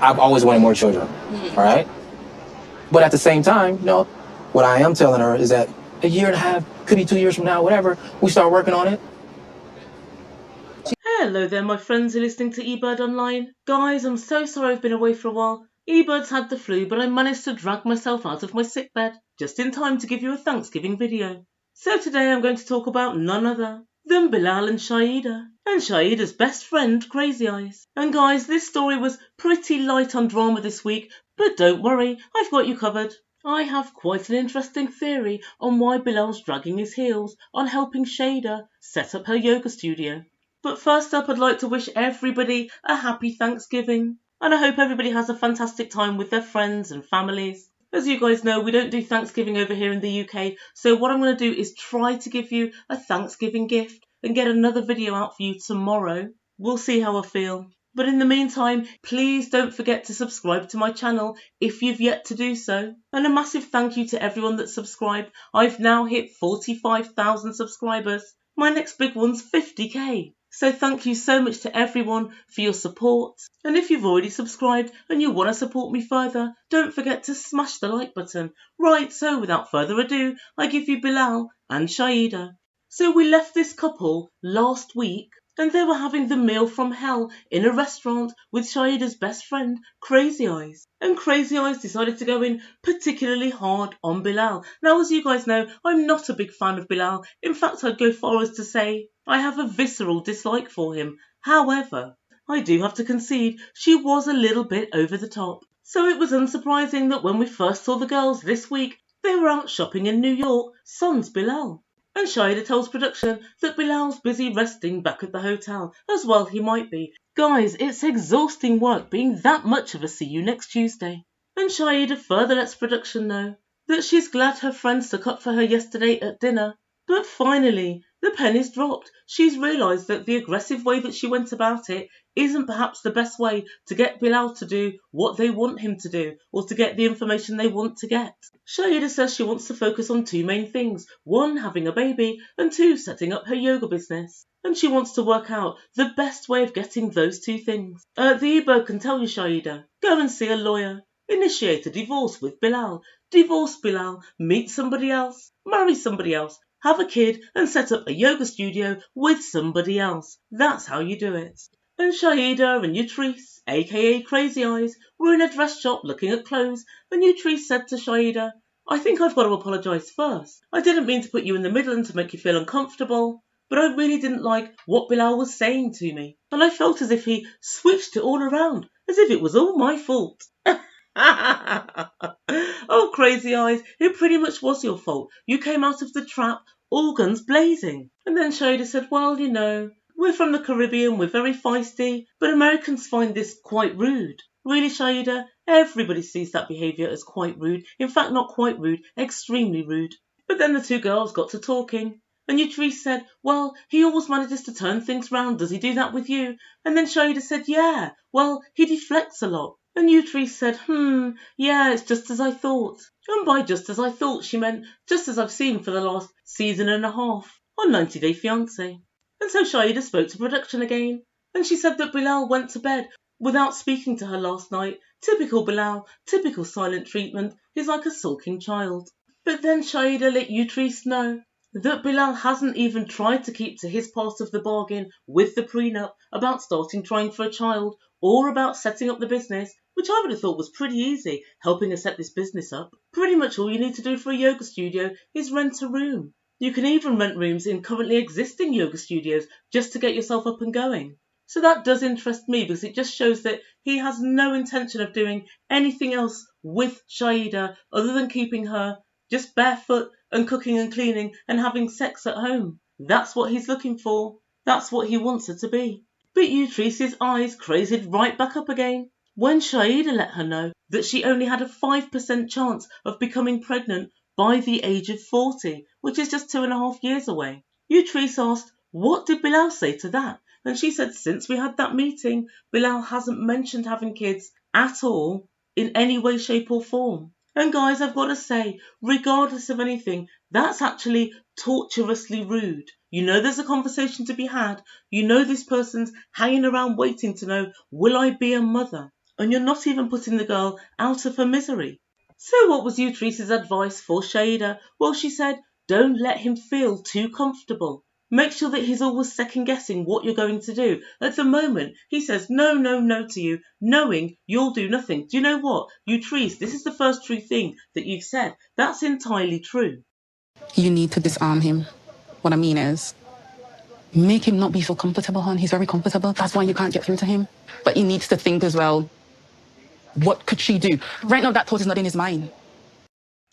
I've always wanted more children, all right? But at the same time, what I am telling her is that a year and a half, could be 2 years from now, whatever, we start working on it. Hello there, my friends who are listening to Ebird Online. Guys, I'm so sorry I've been away for a while. Ebird's had the flu, but I managed to drag myself out of my sickbed just in time to give you a Thanksgiving video. So today I'm going to talk about none other than Bilal and Shaeeda, and Shaeeda's best friend, Crazy Eyes. And guys, this story was pretty light on drama this week, but don't worry, I've got you covered. I have quite an interesting theory on why Bilal's dragging his heels on helping Shaeeda set up her yoga studio. But first up, I'd like to wish everybody a happy Thanksgiving. And I hope everybody has a fantastic time with their friends and families. As you guys know, we don't do Thanksgiving over here in the UK. So what I'm going to do is try to give you a Thanksgiving gift and get another video out for you tomorrow. We'll see how I feel. But in the meantime, please don't forget to subscribe to my channel if you've yet to do so. And a massive thank you to everyone that's subscribed. I've now hit 45,000 subscribers. My next big one's 50k. So thank you so much to everyone for your support. And if you've already subscribed and you want to support me further, don't forget to smash the like button. Right, so without further ado, I give you Bilal and Shaeeda. So we left this couple last week and they were having the meal from hell in a restaurant with Shaeeda's best friend, Crazy Eyes. And Crazy Eyes decided to go in particularly hard on Bilal. Now, as you guys know, I'm not a big fan of Bilal. In fact, I'd go far as to say I have a visceral dislike for him. However, I do have to concede she was a little bit over the top. So it was unsurprising that when we first saw the girls this week, they were out shopping in New York, sans Bilal. And Shaeeda tells production that Bilal's busy resting back at the hotel, as well he might be. Guys, it's exhausting work being that much of a see you next Tuesday. And Shaeeda further lets production know that she's glad her friend stuck up for her yesterday at dinner. But finally, the penny's dropped. She's realised that the aggressive way that she went about it isn't perhaps the best way to get Bilal to do what they want him to do, or to get the information they want to get. Shaeeda says she wants to focus on two main things. One, having a baby, and two, setting up her yoga business. And she wants to work out the best way of getting those two things. The Ebird can tell you, Shaeeda, go and see a lawyer. Initiate a divorce with Bilal. Divorce Bilal, meet somebody else, marry somebody else, have a kid and set up a yoga studio with somebody else. That's how you do it. And Shaeeda and Utrice, aka Crazy Eyes, were in a dress shop looking at clothes, and Utrice said to Shaeeda, I think I've got to apologise first. I didn't mean to put you in the middle and to make you feel uncomfortable, but I really didn't like what Bilal was saying to me, and I felt as if he switched it all around, as if it was all my fault. Oh, Crazy Eyes, it pretty much was your fault. You came out of the trap, all guns blazing. And then Shaeeda said, well, you know, we're from the Caribbean, we're very feisty, but Americans find this quite rude. Really, Shaeeda, everybody sees that behaviour as quite rude. In fact, not quite rude, extremely rude. But then the two girls got to talking. And Utrice said, well, he always manages to turn things round. Does he do that with you? And then Shaeeda said, yeah, well, he deflects a lot. And Utrice said, yeah, it's just as I thought. And by just as I thought, she meant just as I've seen for the last season and a half on 90 Day Fiance. And so Shaeeda spoke to production again, and she said that Bilal went to bed without speaking to her last night. Typical Bilal, typical silent treatment. He's like a sulking child. But then Shaeeda let Utrice know that Bilal hasn't even tried to keep to his part of the bargain with the prenup about trying for a child, or about setting up the business, which I would have thought was pretty easy, helping her set this business up. Pretty much all you need to do for a yoga studio is rent a room. You can even rent rooms in currently existing yoga studios just to get yourself up and going. So that does interest me, because it just shows that he has no intention of doing anything else with Shaeeda other than keeping her just barefoot and cooking and cleaning and having sex at home. That's what he's looking for. That's what he wants her to be. But Utrice's eyes crazied right back up again when Shaeeda let her know that she only had a 5% chance of becoming pregnant by the age of 40, which is just 2.5 years away. Utrice asked, what did Bilal say to that? And she said, since we had that meeting, Bilal hasn't mentioned having kids at all in any way, shape or form. And guys, I've got to say, regardless of anything, that's actually torturously rude. You know there's a conversation to be had. You know this person's hanging around waiting to know, will I be a mother? and you're not even putting the girl out of her misery. So what was Utrice's advice for Shaeeda? Well, she said, don't let him feel too comfortable. Make sure that he's always second guessing what you're going to do. At the moment, he says no, no, no to you, knowing you'll do nothing. Do you know what? Utrice, this is the first true thing that you've said. That's entirely true. You need to disarm him. What I mean is, make him not be so comfortable, hon. He's very comfortable. That's why you can't get through to him. But he needs to think as well, what could she do? Right now, that thought is not in his mind.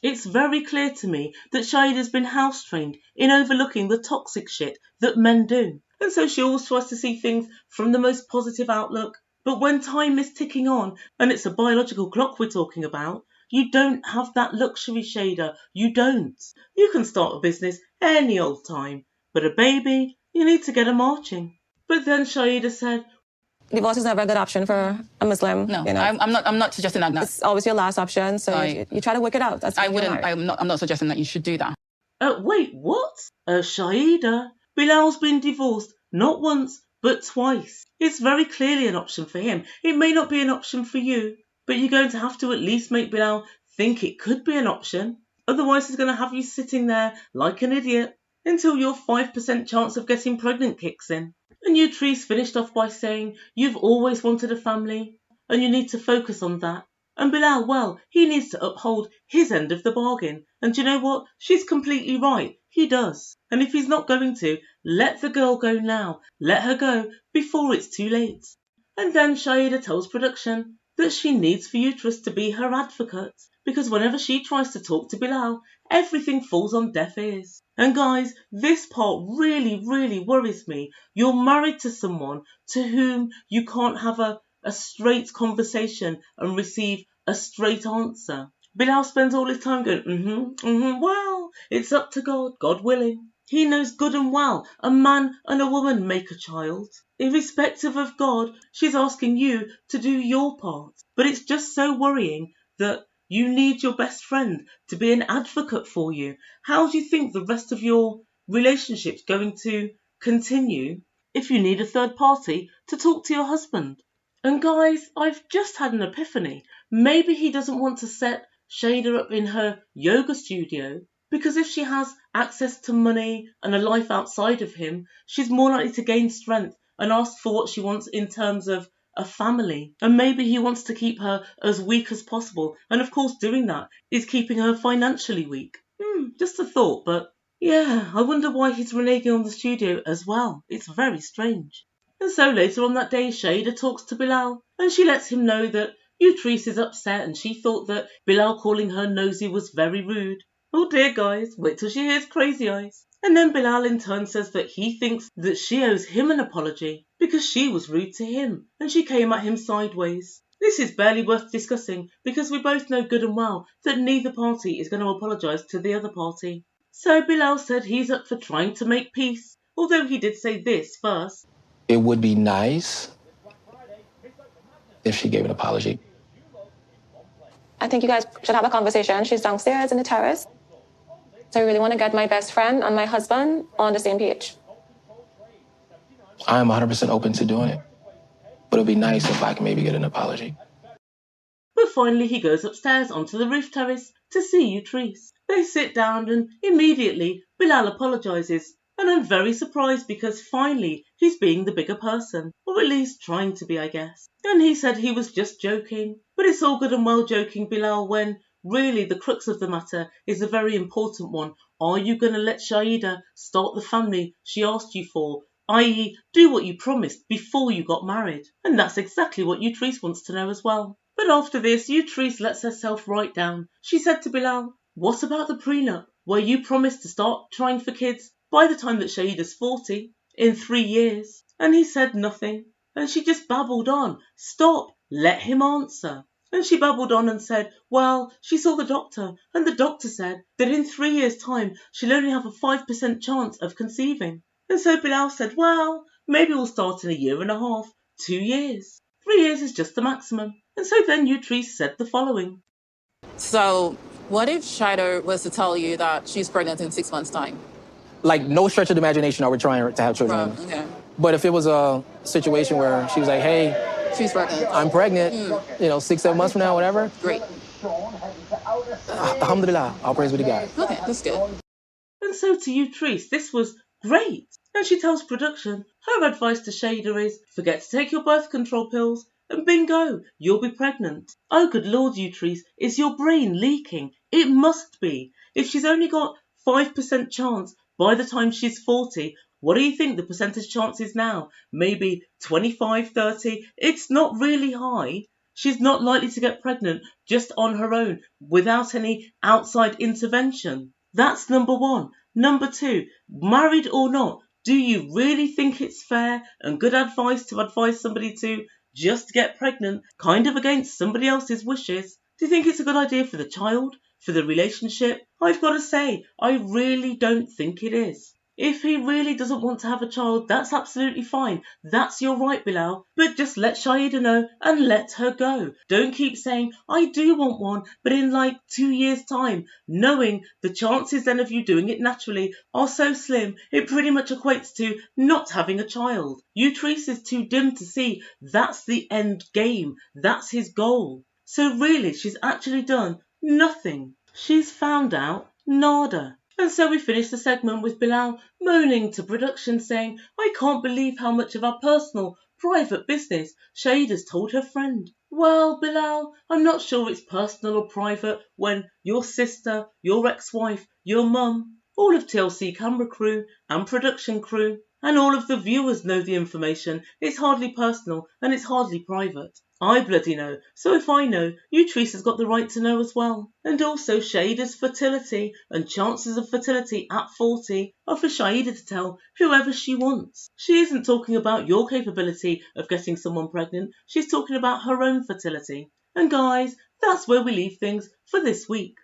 It's very clear to me that Shaeeda's been house-trained in overlooking the toxic shit that men do. And so she always tries to see things from the most positive outlook. But when time is ticking on, and it's a biological clock we're talking about, you don't have that luxury, Shaeeda. You don't. You can start a business any old time. But a baby, you need to get her marching. But then Shaeeda said, divorce is never a good option for a Muslim. No, you know? I'm not suggesting that. It's always your last option, so you try to work it out. That's I wouldn't. I'm not suggesting that you should do that. Wait, what? Shaeeda, Bilal's been divorced not once, but twice. It's very clearly an option for him. It may not be an option for you, but you're going to have to at least make Bilal think it could be an option. Otherwise, he's going to have you sitting there like an idiot until your 5% chance of getting pregnant kicks in. And Utrice finished off by saying, you've always wanted a family, and you need to focus on that. And Bilal, well, he needs to uphold his end of the bargain. And do you know what? She's completely right. He does. And if he's not going to, let the girl go now. Let her go before it's too late. And then Shaeeda tells production that she needs for Utrice to be her advocate, because whenever she tries to talk to Bilal, everything falls on deaf ears. And guys, this part really, really worries me. You're married to someone to whom you can't have a straight conversation and receive a straight answer. Bilal spends all his time going, well, it's up to God, God willing. He knows good and well a man and a woman make a child. Irrespective of God, she's asking you to do your part. But it's just so worrying that you need your best friend to be an advocate for you. How do you think the rest of your relationship's going to continue if you need a third party to talk to your husband? And guys, I've just had an epiphany. Maybe he doesn't want to set Shaeeda up in her yoga studio, because if she has access to money and a life outside of him, she's more likely to gain strength and ask for what she wants in terms of a family. And maybe he wants to keep her as weak as possible. And of course, doing that is keeping her financially weak. Just a thought, but yeah, I wonder why he's reneging on the studio as well. It's very strange. And so later on that day, Shaeeda talks to Bilal, and she lets him know that Utrice is upset and she thought that Bilal calling her nosy was very rude. Oh dear guys, wait till she hears Crazy Eyes. And then Bilal in turn says that he thinks that she owes him an apology because she was rude to him and she came at him sideways. This is barely worth discussing because we both know good and well that neither party is going to apologise to the other party. So Bilal said he's up for trying to make peace, although he did say this first. It would be nice if she gave an apology. I think you guys should have a conversation. She's downstairs in the terrace. So I really want to get my best friend and my husband on the same page. I'm 100% open to doing it. But it'd be nice if I can maybe get an apology. But finally he goes upstairs onto the roof terrace to see Utrice. They sit down and immediately Bilal apologises. And I'm very surprised because finally he's being the bigger person. Or at least trying to be, I guess. And he said he was just joking. But it's all good and well joking, Bilal, when really the crux of the matter is a very important one. Are you going to let Shaeeda start the family she asked you for? I.e., do what you promised before you got married. And that's exactly what Utrice wants to know as well. But after this, Utrice lets herself write down. She said to Bilal, what about the prenup, where you promised to start trying for kids by the time that Shaeeda's 40, in 3 years? And he said nothing. And she just babbled on. Stop, let him answer. And she babbled on and said, well, she saw the doctor, and the doctor said that in 3 years' time, she'll only have a 5% chance of conceiving. And so Bilal said, well, maybe we'll start in a year and a half, 2 years. 3 years is just the maximum. And so then Utrice said the following. So, what if Shaeeda was to tell you that she's pregnant in 6 months' time? Like, no stretch of the imagination are we trying to have children. Okay. But if it was a situation where she was like, hey, She's pregnant. I'm pregnant. 6-7 months from now, whatever. Great. Alhamdulillah, all praise be to God. Okay, that's good. And so to you, Treese, this was great. And she tells production her advice to Shaeeda is forget to take your birth control pills and bingo, you'll be pregnant. Oh good lord, you Treese, is your brain leaking? It must be. If she's only got 5% chance by the time she's 40, what do you think the percentage chance is now? Maybe 25, 30? It's not really high. She's not likely to get pregnant just on her own without any outside intervention. That's number one. Number two, married or not, do you really think it's fair and good advice to advise somebody to just get pregnant, kind of against somebody else's wishes? Do you think it's a good idea for the child, for the relationship? I've got to say, I really don't think it is. If he really doesn't want to have a child, that's absolutely fine. That's your right, Bilal. But just let Shaeeda know and let her go. Don't keep saying, I do want one, but in like 2 years' time, knowing the chances then of you doing it naturally are so slim, it pretty much equates to not having a child. Uterus is too dim to see that's the end game. That's his goal. So really, she's actually done nothing. She's found out nada. And so we finish the segment with Bilal moaning to production saying, I can't believe how much of our personal, private business Shaeeda's told her friend. Well, Bilal, I'm not sure it's personal or private when your sister, your ex-wife, your mum, all of TLC camera crew and production crew, and all of the viewers know the information. It's hardly personal and it's hardly private. I bloody know, so if I know, Utrice has got the right to know as well. And also Shaeeda's fertility and chances of fertility at 40 are for Shaeeda to tell whoever she wants. She isn't talking about your capability of getting someone pregnant, she's talking about her own fertility. And guys, that's where we leave things for this week.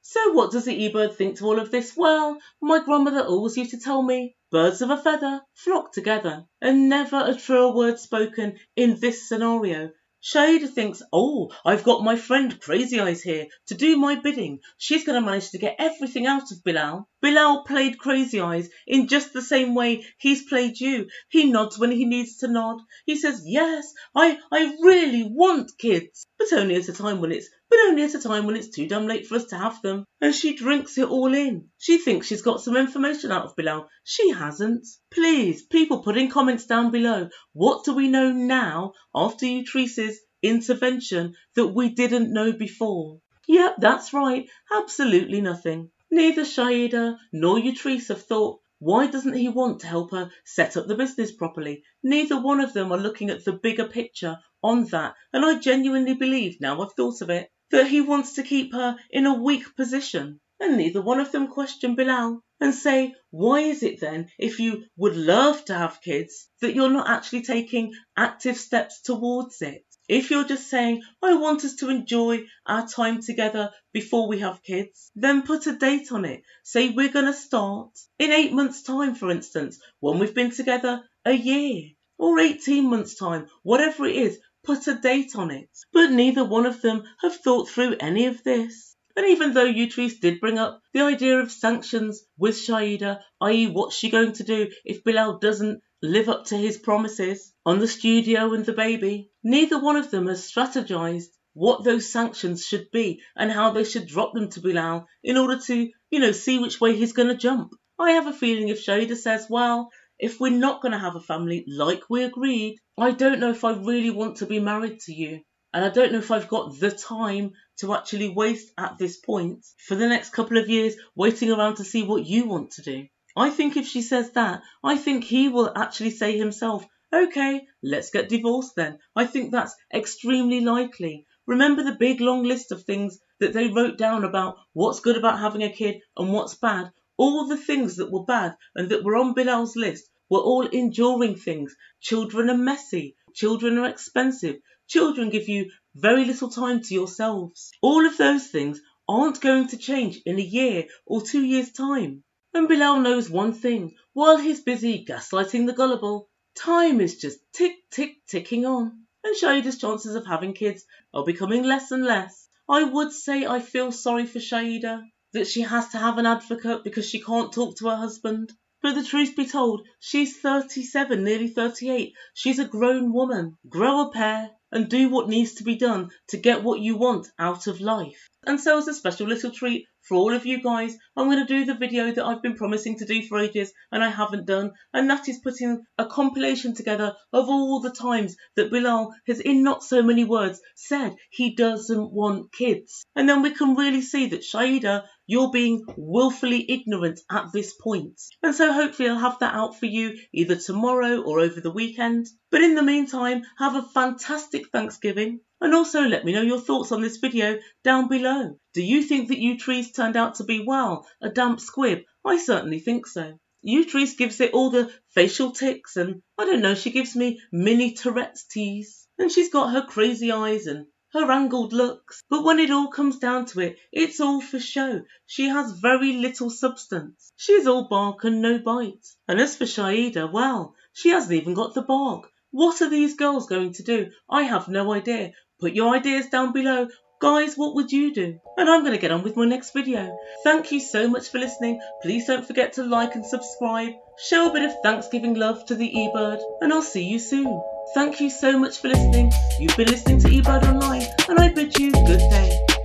So what does the Ebird think to all of this? Well, my grandmother always used to tell me, birds of a feather flock together, and never a truer word spoken in this scenario. Shaeeda thinks, oh, I've got my friend Crazy Eyes here to do my bidding. She's going to manage to get everything out of Bilal. Bilal played Crazy Eyes in just the same way he's played you. He nods when he needs to nod. He says, yes, I really want kids, but only at a time when it's too damn late for us to have them. And she drinks it all in. She thinks she's got some information out of Bilal. She hasn't. Please, people put in comments down below. What do we know now after Utrice's intervention that we didn't know before? Yep, that's right. Absolutely nothing. Neither Shaeeda nor Utrice have thought, why doesn't he want to help her set up the business properly? Neither one of them are looking at the bigger picture on that. And I genuinely believe, now I've thought of it, that he wants to keep her in a weak position. And neither one of them question Bilal and say, why is it then, if you would love to have kids, that you're not actually taking active steps towards it? If you're just saying, I want us to enjoy our time together before we have kids, then put a date on it. Say we're going to start in 8 months' time, for instance, when we've been together a year, or 18 months' time, whatever it is, put a date on it. But neither one of them have thought through any of this. And even though Utrice did bring up the idea of sanctions with Shaeeda, i.e. what's she going to do if Bilal doesn't live up to his promises on the studio and the baby, neither one of them has strategized what those sanctions should be and how they should drop them to Bilal in order to, see which way he's going to jump. I have a feeling if Shaeeda says, well, if we're not going to have a family like we agreed, I don't know if I really want to be married to you. And I don't know if I've got the time to actually waste at this point for the next couple of years waiting around to see what you want to do. I think if she says that, I think he will actually say himself, okay, let's get divorced then. I think that's extremely likely. Remember the big long list of things that they wrote down about what's good about having a kid and what's bad? All the things that were bad and that were on Bilal's list were all enduring things. Children are messy. Children are expensive. Children give you very little time to yourselves. All of those things aren't going to change in a year or 2 years' time. And Bilal knows one thing. While he's busy gaslighting the gullible, time is just tick, tick, ticking on. And Shaeeda's chances of having kids are becoming less and less. I would say I feel sorry for Shaeeda, that she has to have an advocate because she can't talk to her husband. But the truth be told, she's 37, nearly 38. She's a grown woman. Grow a pair and do what needs to be done to get what you want out of life. And so as a special little treat for all of you guys, I'm going to do the video that I've been promising to do for ages and I haven't done, and that is putting a compilation together of all the times that Bilal has, in not so many words, said he doesn't want kids. And then we can really see that, Shaeeda, you're being willfully ignorant at this point. And so hopefully I'll have that out for you either tomorrow or over the weekend. But in the meantime, have a fantastic Thanksgiving. And also let me know your thoughts on this video down below. Do you think that Utrice turned out to be, well, a damp squib? I certainly think so. Utrice gives it all the facial tics and, I don't know, she gives me mini Tourette's tease. And she's got her crazy eyes and her angled looks. But when it all comes down to it, it's all for show. She has very little substance. She's all bark and no bite. And as for Shaeeda, well, she hasn't even got the bark. What are these girls going to do? I have no idea. Put your ideas down below. Guys, what would you do? And I'm going to get on with my next video. Thank you so much for listening. Please don't forget to like and subscribe. Show a bit of Thanksgiving love to the Ebird, and I'll see you soon. Thank you so much for listening. You've been listening to Ebird Online, and I bid you good day.